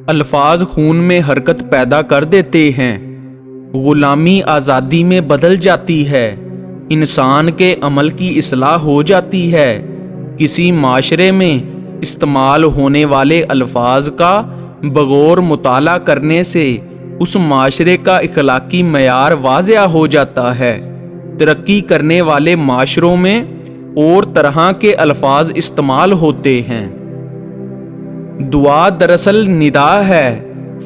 الفاظ خون میں حرکت پیدا کر دیتے ہیں، غلامی آزادی میں بدل جاتی ہے، انسان کے عمل کی اصلاح ہو جاتی ہے۔ کسی معاشرے میں استعمال ہونے والے الفاظ کا بغور مطالعہ کرنے سے اس معاشرے کا اخلاقی معیار واضح ہو جاتا ہے۔ ترقی کرنے والے معاشروں میں اور طرح کے الفاظ استعمال ہوتے ہیں۔ دعا دراصل ندا ہے،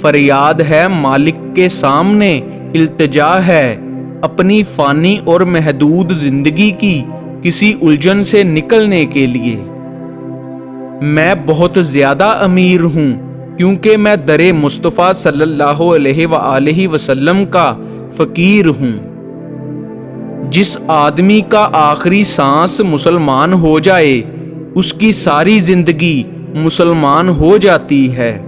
فریاد ہے مالک کے سامنے، التجا ہے اپنی فانی اور محدود زندگی کی کسی الجھن سے نکلنے کے لیے۔ میں بہت زیادہ امیر ہوں کیونکہ میں در مصطفیٰ صلی اللہ علیہ وآلہ وسلم کا فقیر ہوں۔ جس آدمی کا آخری سانس مسلمان ہو جائے اس کی ساری زندگی مسلمان ہو جاتی ہے۔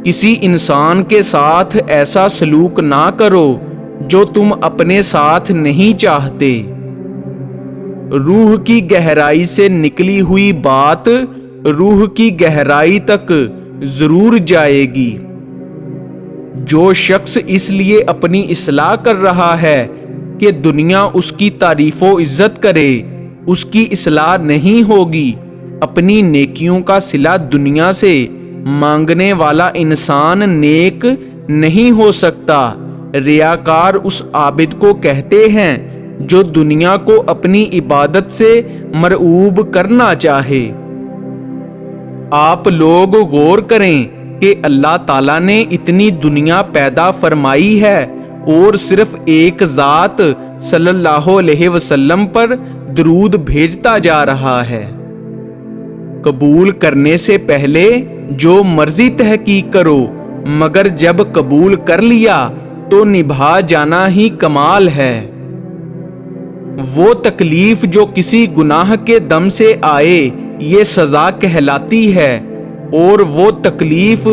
کسی انسان کے ساتھ ایسا سلوک نہ کرو جو تم اپنے ساتھ نہیں چاہتے۔ روح کی گہرائی سے نکلی ہوئی بات روح کی گہرائی تک ضرور جائے گی۔ جو شخص اس لیے اپنی اصلاح کر رہا ہے کہ دنیا اس کی تعریف و عزت کرے، اس کی اصلاح نہیں ہوگی۔ اپنی نیکیوں کا صلہ دنیا سے مانگنے والا انسان نیک نہیں ہو سکتا۔ ریاکار اس عابد کو کہتے ہیں جو دنیا کو اپنی عبادت سے مرعوب کرنا چاہے۔ آپ لوگ غور کریں کہ اللہ تعالیٰ نے اتنی دنیا پیدا فرمائی ہے اور صرف ایک ذات صلی اللہ علیہ وسلم پر درود بھیجتا جا رہا ہے۔ قبول کرنے سے پہلے جو مرضی تحقیق کرو، مگر جب قبول کر لیا تو نبھا جانا ہی کمال ہے۔ وہ تکلیف جو کسی گناہ کے دم سے آئے یہ سزا کہلاتی ہے، اور وہ تکلیف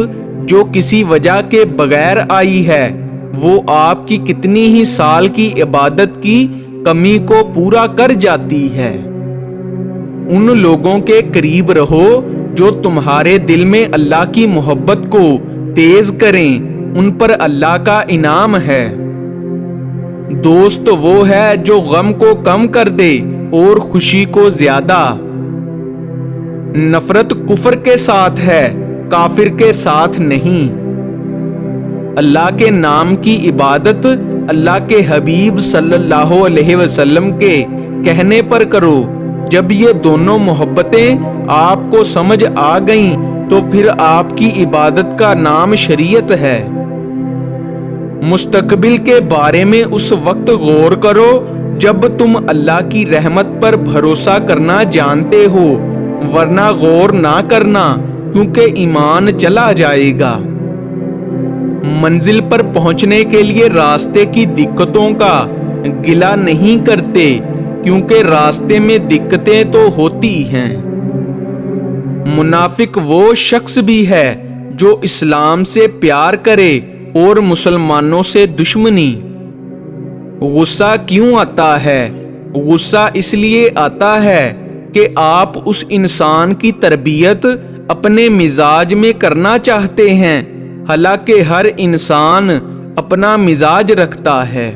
جو کسی وجہ کے بغیر آئی ہے وہ آپ کی کتنی ہی سال کی عبادت کی کمی کو پورا کر جاتی ہے۔ ان لوگوں کے قریب رہو جو تمہارے دل میں اللہ کی محبت کو تیز کریں، ان پر اللہ کا انعام ہے۔ دوست وہ ہے جو غم کو کم کر دے اور خوشی کو زیادہ۔ نفرت کفر کے ساتھ ہے، کافر کے ساتھ نہیں۔ اللہ کے نام کی عبادت اللہ کے حبیب صلی اللہ علیہ وسلم کے کہنے پر کرو۔ جب یہ دونوں محبتیں آپ کو سمجھ آ گئیں تو پھر آپ کی عبادت کا نام شریعت ہے۔ مستقبل کے بارے میں اس وقت غور کرو جب تم اللہ کی رحمت پر بھروسہ کرنا جانتے ہو، ورنہ غور نہ کرنا کیونکہ ایمان چلا جائے گا۔ منزل پر پہنچنے کے لیے راستے کی دقتوں کا گلہ نہیں کرتے کیونکہ راستے میں دقتیں تو ہوتی ہیں۔ منافق وہ شخص بھی ہے جو اسلام سے پیار کرے اور مسلمانوں سے دشمنی۔ غصہ کیوں آتا ہے؟ غصہ اس لیے آتا ہے کہ آپ اس انسان کی تربیت اپنے مزاج میں کرنا چاہتے ہیں، حالانکہ ہر انسان اپنا مزاج رکھتا ہے۔